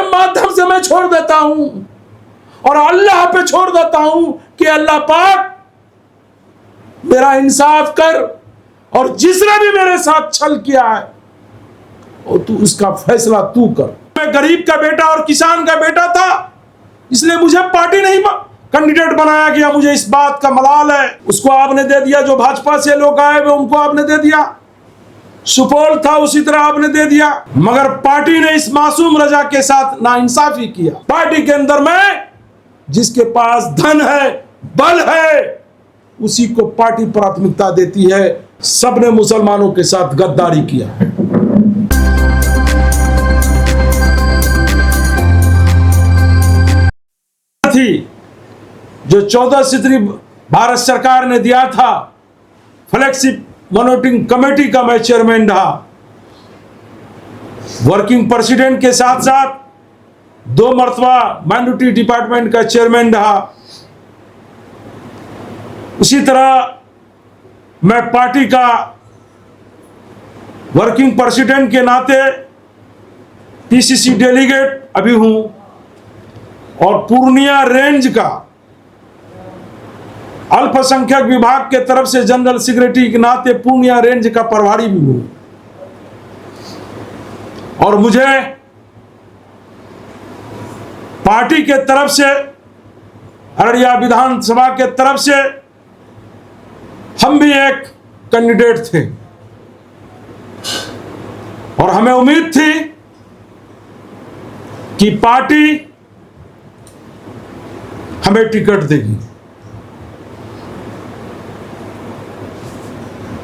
माध्यम से मैं छोड़ देता हूं और अल्लाह पे छोड़ देता हूं कि अल्लाह पाक मेरा इंसाफ कर, और जिसने भी मेरे साथ छल किया है और तू उसका फैसला तू कर। मैं गरीब का बेटा और किसान का बेटा था, इसलिए मुझे पार्टी नहीं कैंडिडेट बनाया गया। मुझे इस बात का मलाल है। उसको आपने दे दिया, जो भाजपा से लोग आए वे उनको आपने दे दिया। सुपौल था उसी तरह आपने दे दिया, मगर पार्टी ने इस मासूम रजा के साथ नाइंसाफी किया। पार्टी के अंदर में जिसके पास धन है, बल है, उसी को पार्टी प्राथमिकता देती है। सबने मुसलमानों के साथ गद्दारी किया है। जो 14 सितरी भारत सरकार ने दिया था, फ्लैगशिप मॉनिटरिंग कमेटी का मैं चेयरमैन रहा। वर्किंग प्रेसिडेंट के साथ साथ 2 मरतबा माइनॉरिटी डिपार्टमेंट का चेयरमैन रहा। उसी तरह मैं पार्टी का वर्किंग प्रेसिडेंट के नाते पीसीसी डेलीगेट अभी हूं, और पूर्णिया रेंज का अल्पसंख्यक विभाग के तरफ से जनरल सेक्रेटरी के नाते पूर्णिया रेंज का प्रभारी भी हूं। और मुझे पार्टी के तरफ से, अररिया विधानसभा के तरफ से हम भी एक कैंडिडेट थे और हमें उम्मीद थी कि पार्टी हमें टिकट देगी,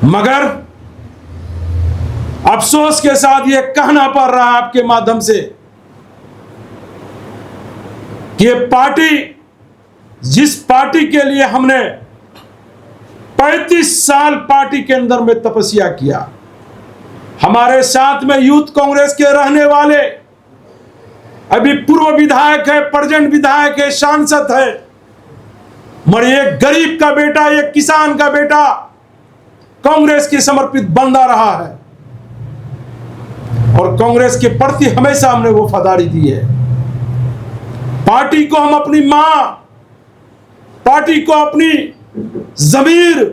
मगर अफसोस के साथ यह कहना पड़ रहा है आपके माध्यम से कि ये पार्टी, जिस पार्टी के लिए हमने 35 साल पार्टी के अंदर में तपस्या किया, हमारे साथ में यूथ कांग्रेस के रहने वाले, अभी पूर्व विधायक है, प्रेजेंट विधायक है, सांसद है, मगर एक गरीब का बेटा, एक किसान का बेटा कांग्रेस के समर्पित बंदा रहा है और कांग्रेस के प्रति हमेशा हमने वफादारी दी है। पार्टी को हम अपनी मां, पार्टी को अपनी जमीर,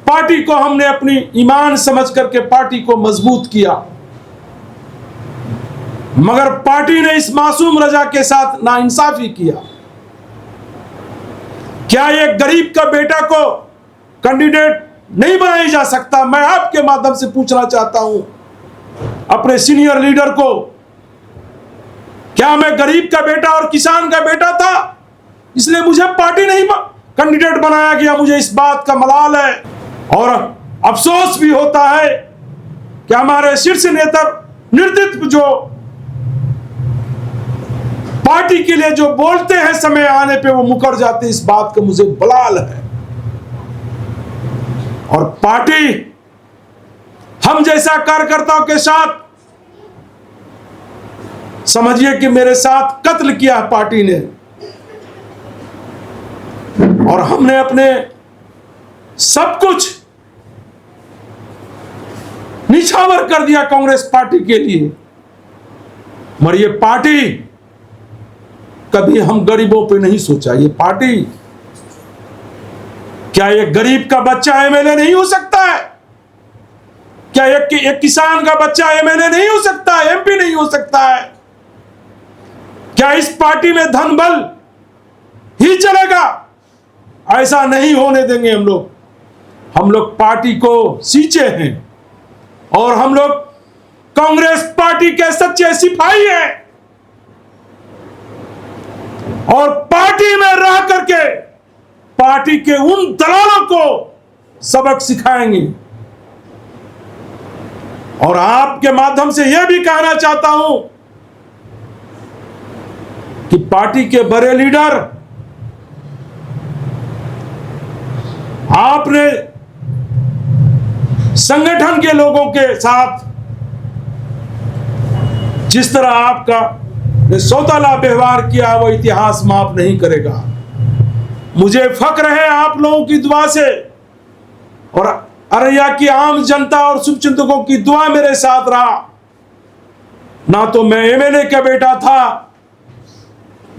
पार्टी को हमने अपनी ईमान समझ करके पार्टी को मजबूत किया, मगर पार्टी ने इस मासूम रजा के साथ नाइंसाफी किया। क्या एक गरीब का बेटा को कैंडिडेट नहीं बनाया जा सकता? मैं आपके माध्यम से पूछना चाहता हूं अपने सीनियर लीडर को, क्या मैं गरीब का बेटा और किसान का बेटा था इसलिए मुझे पार्टी नहीं कैंडिडेट बनाया गया? मुझे इस बात का मलाल है और अफसोस भी होता है कि हमारे शीर्ष नेतृत्व जो पार्टी के लिए जो बोलते हैं, समय आने पे वो मुकर जाते, इस बात का मुझे बलाल है। और पार्टी हम जैसा कार्यकर्ताओं के साथ, समझिए कि मेरे साथ कत्ल किया पार्टी ने, और हमने अपने सब कुछ निछावर कर दिया कांग्रेस पार्टी के लिए। मगर ये पार्टी कभी हम गरीबों पे नहीं सोचा। ये पार्टी, क्या एक गरीब का बच्चा एमएलए नहीं हो सकता है? क्या एक किसान का बच्चा एमएलए नहीं हो सकता है, एमपी नहीं हो सकता है? क्या इस पार्टी में धन बल ही चलेगा? ऐसा नहीं होने देंगे हम लोग। हम लोग पार्टी को सींचे हैं और हम लोग कांग्रेस पार्टी के सच्चे सिपाही हैं और पार्टी में रह करके पार्टी के उन दलालों को सबक सिखाएंगे। और आपके माध्यम से यह भी कहना चाहता हूं कि पार्टी के बड़े लीडर, आपने संगठन के लोगों के साथ जिस तरह आपका सौतेला व्यवहार किया, वो इतिहास माफ नहीं करेगा। मुझे फक्र है आप लोगों की दुआ से, और अररिया की आम जनता और शुभचिंतकों की दुआ मेरे साथ रहा ना तो मैं एमएलए का बेटा था,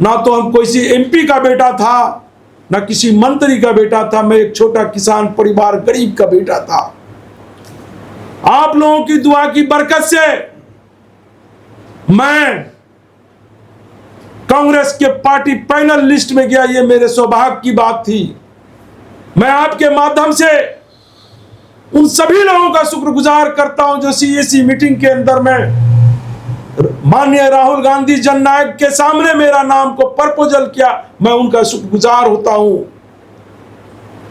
ना तो हम कोई सी एमपी का बेटा था, ना किसी मंत्री का बेटा था। मैं एक छोटा किसान परिवार गरीब का बेटा था। आप लोगों की दुआ की बरकत से मैं कांग्रेस के पार्टी पैनल लिस्ट में गया। ये मेरे सौभाग्य की बात थी। मैं आपके माध्यम से उन सभी लोगों का शुक्रगुजार करता हूं जो सीएसी मीटिंग के अंदर में माननीय राहुल गांधी जननायक के सामने मेरा नाम को प्रपोजल किया। मैं उनका शुक्रगुजार होता हूं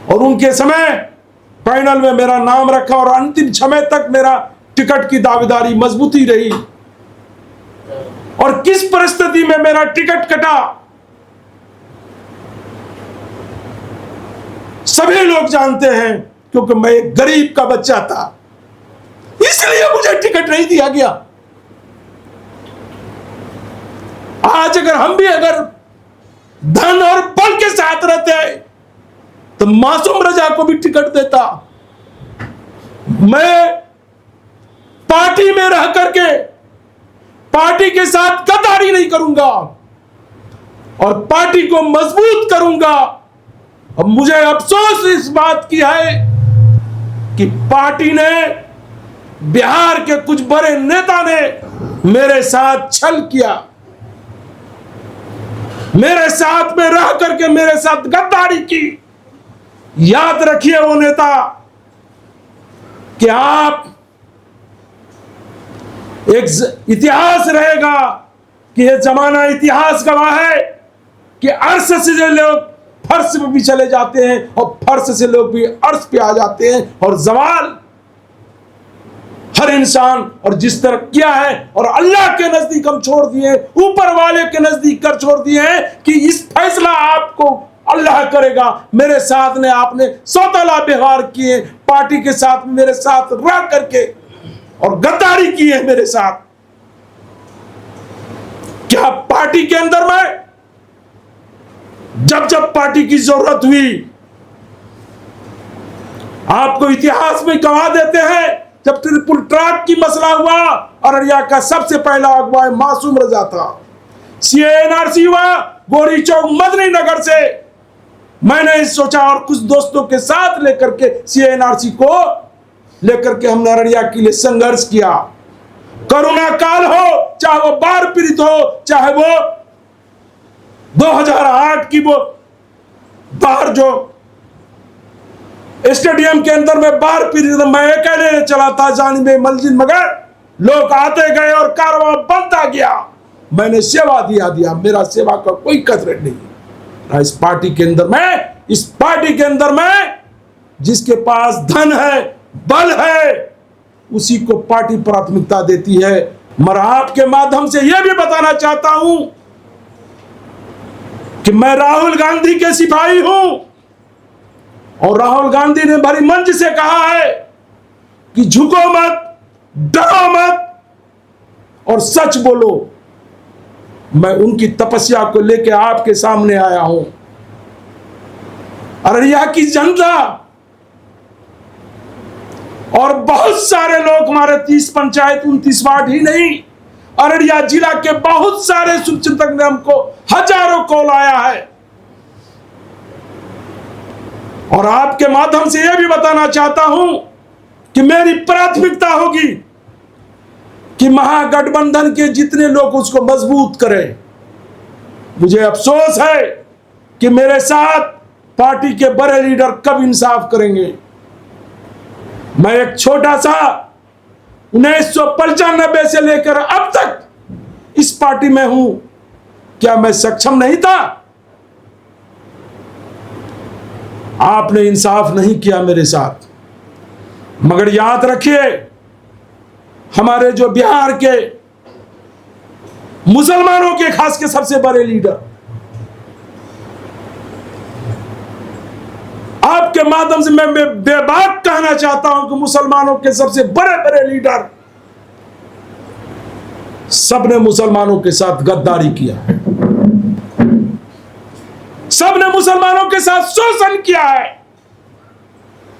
और उनके समय पैनल में मेरा नाम रखा और अंतिम समय तक मेरा टिकट की दावेदारी मजबूती रही। और किस परिस्थिति में मेरा टिकट कटा सभी लोग जानते हैं, क्योंकि मैं एक गरीब का बच्चा था, इसलिए मुझे टिकट नहीं दिया गया। आज अगर हम भी अगर धन और बल के साथ रहते तो मासूम रजा को भी टिकट देता। मैं पार्टी में रह करके पार्टी के साथ गद्दारी नहीं करूंगा और पार्टी को मजबूत करूंगा। अब मुझे अफसोस इस बात की है कि पार्टी ने, बिहार के कुछ बड़े नेता ने मेरे साथ छल किया, मेरे साथ में रह करके मेरे साथ गद्दारी की। याद रखिए वो नेता कि आप एक इतिहास रहेगा कि यह जमाना इतिहास गवाह है कि अर्श से लोग फर्श पे भी चले जाते हैं और फर्श से लोग भी अर्श पे आ जाते हैं। और जवाल हर इंसान और जिस तरह किया है और अल्लाह के नजदीक हम छोड़ दिए, ऊपर वाले के नजदीक कर छोड़ दिए हैं कि इस फैसला आपको अल्लाह करेगा। मेरे साथ ने आपने सौतेला व्यवहार किए, पार्टी के साथ मेरे साथ रह करके और गद्दारी की है मेरे साथ। क्या पार्टी के अंदर में जब जब पार्टी की जरूरत हुई, आपको इतिहास में गवाह देते हैं, जब ट्रिपल ट्रैक की मसला हुआ, अररिया का सबसे पहला अगवा मासूम रजा था। सीएनआरसी हुआ गोरी चौक मदनी नगर से, मैंने सोचा और कुछ दोस्तों के साथ लेकर के सीएनआरसी को लेकर के हमने अररिया के लिए संघर्ष किया। कोरोना काल हो, चाहे वो बाढ़ पीड़ित हो, चाहे वो 2008 की वो बाढ़ जो स्टेडियम के अंदर में बाढ़ पीड़ित, मैं अकेले चला था जानिबे मंजिल, मगर लोग आते गए और कारवां बनता गया। मैंने सेवा दिया, मेरा सेवा का कोई कसरत नहीं। इस पार्टी के अंदर में, इस पार्टी के अंदर में जिसके पास धन है, बल है, उसी को पार्टी प्राथमिकता देती है। मगर आपके माध्यम से यह भी बताना चाहता हूं कि मैं राहुल गांधी के सिपाही हूं और राहुल गांधी ने भरी मंच से कहा है कि झुको मत, डरो मत और सच बोलो। मैं उनकी तपस्या को लेकर आपके सामने आया हूं। अररिया की जनता और बहुत सारे लोग, हमारे 30 पंचायत 29 वार्ड ही नहीं, अररिया जिला के बहुत सारे शुभचिंतक ने हमको हजारों कॉल आया है। और आपके माध्यम से यह भी बताना चाहता हूं कि मेरी प्राथमिकता होगी कि महागठबंधन के जितने लोग उसको मजबूत करें। मुझे अफसोस है कि मेरे साथ पार्टी के बड़े लीडर कब इंसाफ करेंगे। मैं एक छोटा सा 1995 से लेकर अब तक इस पार्टी में हूं। क्या मैं सक्षम नहीं था? आपने इंसाफ नहीं किया मेरे साथ। मगर याद रखिए, हमारे जो बिहार के मुसलमानों के खास के सबसे बड़े लीडर, आपके माध्यम से मैं बेबाक कहना चाहता हूं कि मुसलमानों के सबसे बड़े बड़े लीडर सबने मुसलमानों के साथ गद्दारी किया है, सबने मुसलमानों के साथ शोषण किया है,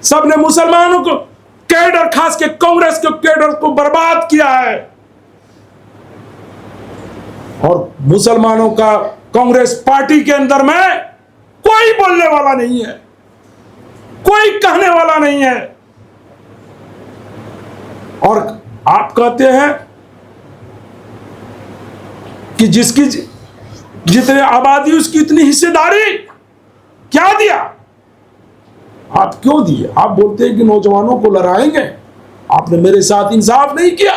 सबने मुसलमानों को कैडर, खास के कांग्रेस के कैडर को बर्बाद किया है। और मुसलमानों का कांग्रेस पार्टी के अंदर में कोई बोलने वाला नहीं है, कोई कहने वाला नहीं है। और आप कहते हैं कि जिसकी जितनी आबादी उसकी इतनी हिस्सेदारी, क्या दिया? आप क्यों दिए? आप बोलते हैं कि नौजवानों को लड़ाएंगे, आपने मेरे साथ इंसाफ नहीं किया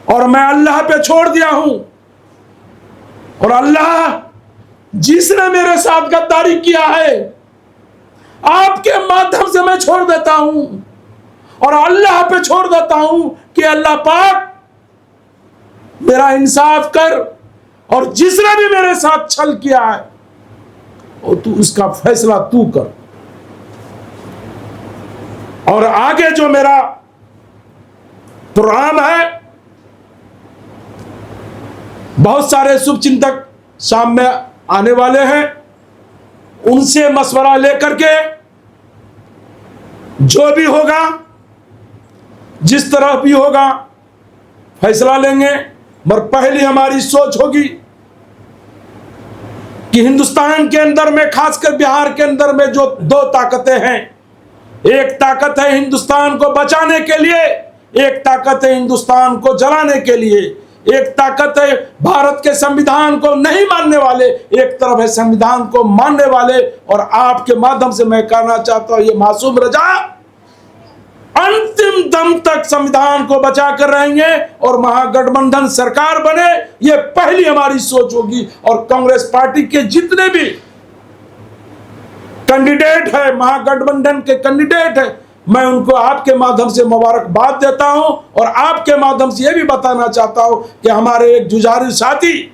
और मैं अल्लाह पे छोड़ दिया हूं। और अल्लाह जिसने मेरे साथ गद्दारी किया है, आपके माध्यम से मैं छोड़ देता हूं और अल्लाह पे छोड़ देता हूं कि अल्लाह पाक मेरा इंसाफ कर और जिसने भी मेरे साथ छल किया है और तू उसका फैसला तू कर। और आगे जो मेरा प्रोग्राम है, बहुत सारे शुभचिंतक शाम में आने वाले हैं, उनसे मशवरा लेकर के जो भी होगा, जिस तरह भी होगा, फैसला लेंगे। मगर पहली हमारी सोच होगी कि हिंदुस्तान के अंदर में, खासकर बिहार के अंदर में जो दो ताकतें हैं, एक ताकत है हिंदुस्तान को बचाने के लिए, एक ताकत है हिंदुस्तान को जलाने के लिए। एक ताकत है भारत के संविधान को नहीं मानने वाले, एक तरफ है संविधान को मानने वाले। और आपके माध्यम से मैं कहना चाहता हूं, ये मासूम रजा अंतिम दम तक संविधान को बचा कर रहेंगे और महागठबंधन सरकार बने, ये पहली हमारी सोच होगी। और कांग्रेस पार्टी के जितने भी कैंडिडेट है, महागठबंधन के कैंडिडेट है, मैं उनको आपके माध्यम से मुबारकबाद देता हूं और आपके माध्यम से यह भी बताना चाहता हूं कि हमारे एक जुझारू साथी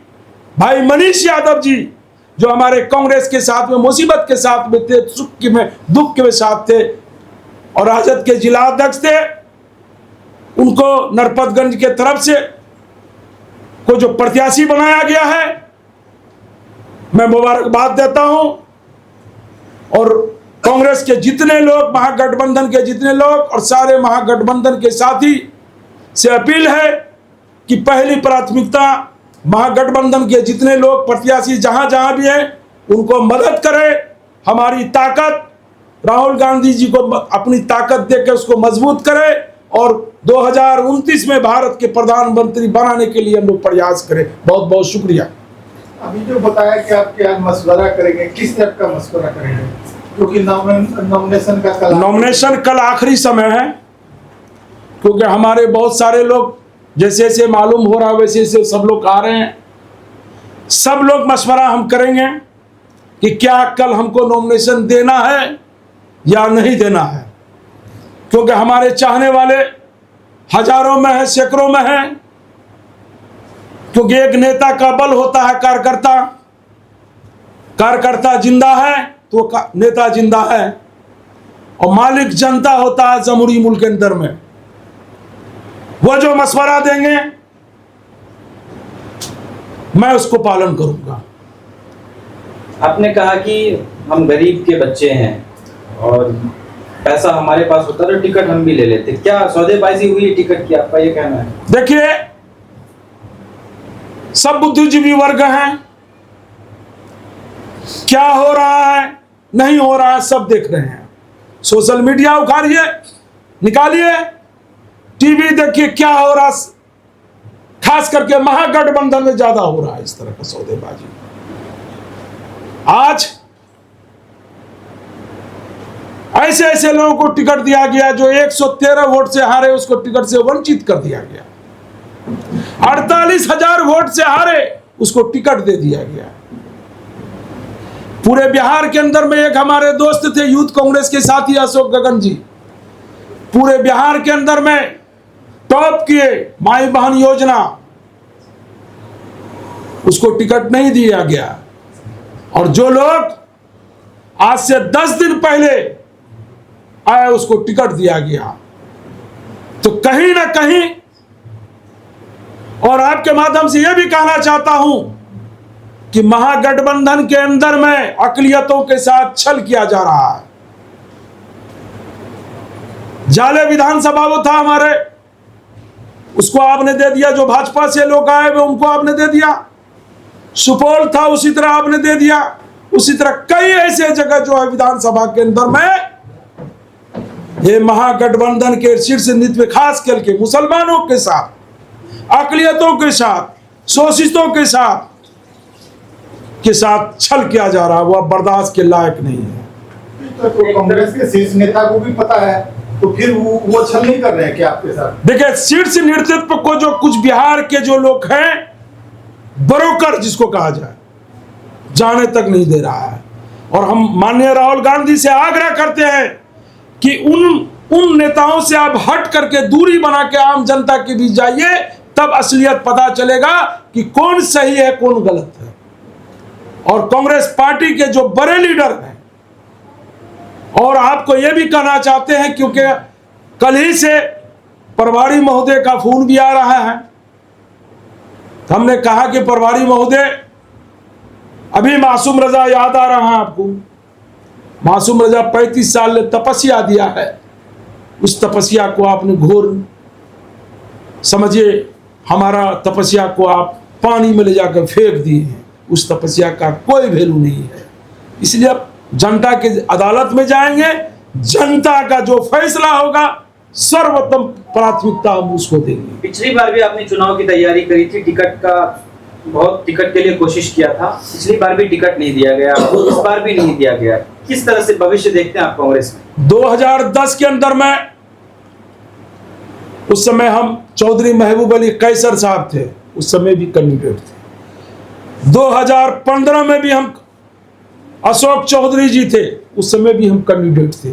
भाई मनीष यादव जी, जो हमारे कांग्रेस के साथ में मुसीबत के साथ में थे, सुख में दुख के साथ थे और राजद के जिला अध्यक्ष थे, उनको नरपतगंज के तरफ से को जो प्रत्याशी बनाया गया है, मैं मुबारकबाद देता हूं। और कांग्रेस के जितने लोग, महागठबंधन के जितने लोग और सारे महागठबंधन के साथी से अपील है कि पहली प्राथमिकता महागठबंधन के जितने लोग प्रत्याशी जहां जहां भी हैं, उनको मदद करें। हमारी ताकत, राहुल गांधी जी को अपनी ताकत देकर उसको मजबूत करें और 2029 में भारत के प्रधानमंत्री बनाने के लिए हम लोग प्रयास करें। बहुत बहुत शुक्रिया। अभी जो बताया कि आपके यहाँ मशवरा करेंगे, किस टाइप का मशवरा करेंगे? क्योंकि नॉमिनेशन कल आखिरी समय है, क्योंकि हमारे बहुत सारे लोग, जैसे जैसे मालूम हो रहा है वैसे वैसे सब लोग आ रहे हैं। सब लोग मशवरा हम करेंगे कि क्या कल हमको नॉमिनेशन देना है या नहीं देना है, क्योंकि हमारे चाहने वाले हजारों में है, सैकड़ों में है। क्योंकि एक नेता का बल होता है कार्यकर्ता, कार्यकर्ता जिंदा है तो नेता जिंदा है, और मालिक जनता होता है जमहूरी मुल्क के अंदर में। वो जो मशवरा देंगे मैं उसको पालन करूंगा। आपने कहा कि हम गरीब के बच्चे हैं और पैसा हमारे पास होता तो टिकट हम भी ले लेते, क्या सौदेबाजी हुई टिकट की? आपका ये कहना है? देखिए, सब बुद्धिजीवी वर्ग हैं, क्या हो रहा है नहीं हो रहा है सब देख रहे हैं। सोशल मीडिया उखाड़िए, निकालिए, टीवी देखिए क्या हो रहा, खास करके महागठबंधन में ज्यादा हो रहा है इस तरह का सौदेबाजी। आज ऐसे ऐसे लोगों को टिकट दिया गया जो 113 वोट से हारे, उसको टिकट से वंचित कर दिया गया। 48,000 वोट से हारे, उसको टिकट दे दिया गया। पूरे बिहार के अंदर में एक हमारे दोस्त थे यूथ कांग्रेस के साथी अशोक गगन जी, पूरे बिहार के अंदर में टॉप किए माई बहन योजना, उसको टिकट नहीं दिया गया। और जो लोग आज से 10 दिन पहले आए उसको टिकट दिया गया। तो कहीं ना कहीं, और आपके माध्यम से यह भी कहना चाहता हूं कि महागठबंधन के अंदर में अकलियतों के साथ छल किया जा रहा है। जाले विधानसभा वो था हमारे, उसको आपने दे दिया। जो भाजपा से लोग आए हुए उनको आपने दे दिया। सुपौल था उसी तरह आपने दे दिया। उसी तरह कई ऐसे जगह जो है विधानसभा के अंदर में ये महागठबंधन के शीर्ष नेतृत्व खास करके मुसलमानों के साथ, अकलियतों के साथ, शोषितों के साथ छल किया जा रहा है। वह बर्दाश्त के लायक नहीं है। तो कांग्रेस के शीर्ष नेता को भी पता है, तो फिर वो छल नहीं कर रहे हैं क्या आपके साथ? देखिए, शीर्ष नेतृत्व को जो कुछ बिहार के जो लोग हैं, ब्रोकर जिसको कहा जाए, जाने तक नहीं दे रहा है। और हम माननीय राहुल गांधी से आग्रह करते हैं कि उन नेताओं से आप हट करके दूरी बना के आम जनता के बीच जाइए, तब असलियत पता चलेगा कि कौन सही है कौन गलत है। और कांग्रेस पार्टी के जो बड़े लीडर हैं, और आपको यह भी कहना चाहते हैं क्योंकि कल ही से प्रभारी महोदय का फोन भी आ रहा है, हमने कहा कि प्रभारी महोदय, अभी मासूम रजा याद आ रहा है आपको? मासूम रजा 35 साल ने तपस्या दिया है। उस तपस्या को आपने घोर समझिए, हमारा तपस्या को आप पानी में ले जाकर फेंक दिए हैं। उस तपस्या का कोई वैल्यू नहीं है। इसलिए अब जनता के अदालत में जाएंगे, जनता का जो फैसला होगा सर्वोत्तम प्राथमिकता हम उसको देंगे। पिछली बार भी आपने चुनाव की तैयारी करी थी, बहुत टिकट के लिए कोशिश किया था, पिछली बार भी टिकट नहीं दिया गया, इस बार भी नहीं दिया गया। किस तरह से भविष्य देखते हैं आप कांग्रेस में? 2010 के अंदर में, उस समय हम चौधरी महबूब अली कैसर साहब थे, उस समय भी कैंडिडेट थे। 2015 में भी हम अशोक चौधरी जी थे, उस समय भी हम कैंडिडेट थे।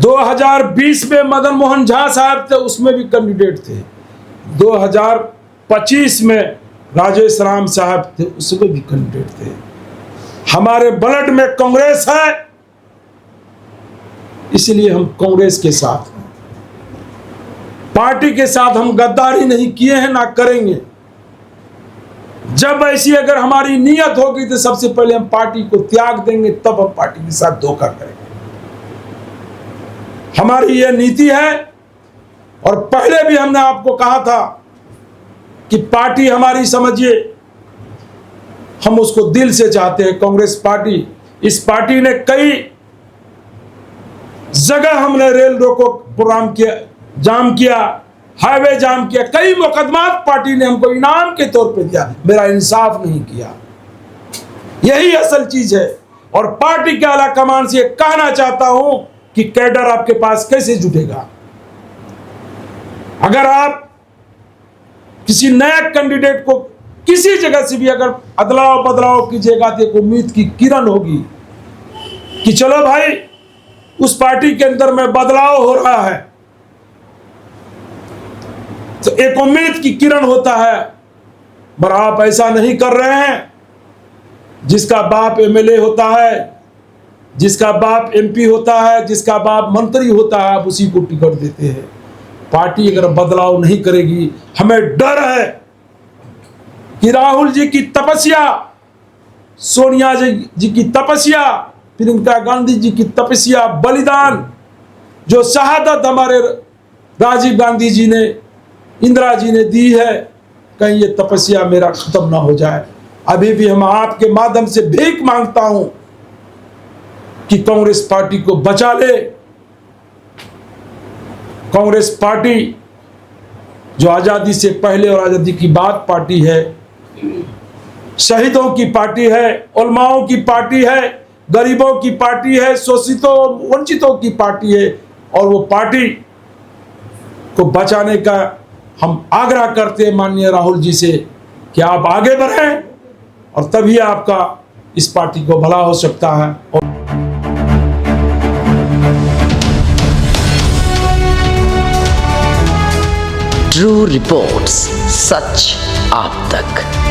2020 में मदन मोहन झा साहब थे, उसमें भी कैंडिडेट थे। 2025 में राजेश राम साहब थे, उसमें भी कैंडिडेट थे। हमारे ब्लड में कांग्रेस है, इसलिए हम कांग्रेस के साथ हैं। पार्टी के साथ हम गद्दारी नहीं किए हैं, ना करेंगे। जब ऐसी अगर हमारी नीयत होगी तो सबसे पहले हम पार्टी को त्याग देंगे, तब हम पार्टी के साथ धोखा करेंगे। हमारी यह नीति है। और पहले भी हमने आपको कहा था कि पार्टी हमारी, समझिए, हम उसको दिल से चाहते हैं, कांग्रेस पार्टी। इस पार्टी ने कई जगह हमने रेल रोको प्रोग्राम किया, जाम किया, हाईवे जाम किया, कई मुकदमा पार्टी ने हमको इनाम के तौर पे दिया। मेरा इंसाफ नहीं किया, यही असल चीज है। और पार्टी के आला कमान से कहना चाहता हूं कि कैडर आपके पास कैसे जुटेगा। अगर आप किसी नया कैंडिडेट को किसी जगह से भी अगर अदलाव बदलाव कीजिएगा तो एक उम्मीद की किरण होगी कि चलो भाई, उस पार्टी के अंदर में बदलाव हो रहा है, तो एक उम्मीद की किरण होता है। पर आप ऐसा नहीं कर रहे हैं। जिसका बाप एमएलए होता है, जिसका बाप एमपी होता है, जिसका बाप मंत्री होता है, आप उसी को टिकट देते हैं। पार्टी अगर बदलाव नहीं करेगी, हमें डर है कि राहुल जी की तपस्या, सोनिया जी की तपस्या, प्रियंका गांधी जी की तपस्या, बलिदान, जो शहादत हमारे राजीव गांधी जी ने, इंदिरा जी ने दी है, कहीं ये तपस्या मेरा खत्म ना हो जाए। अभी भी हम आपके माध्यम से भीख मांगता हूं कि कांग्रेस पार्टी को बचा ले। कांग्रेस पार्टी जो आजादी से पहले और आजादी की बाद पार्टी है, शहीदों की पार्टी है, उलमाओं की पार्टी है, गरीबों की पार्टी है, शोषितों वंचितों की पार्टी है। और वो पार्टी को बचाने का हम आग्रह करते हैं माननीय राहुल जी से कि आप आगे बढ़ें, और तभी आपका इस पार्टी को भला हो सकता है। ट्रू रिपोर्ट्स, सच आप तक।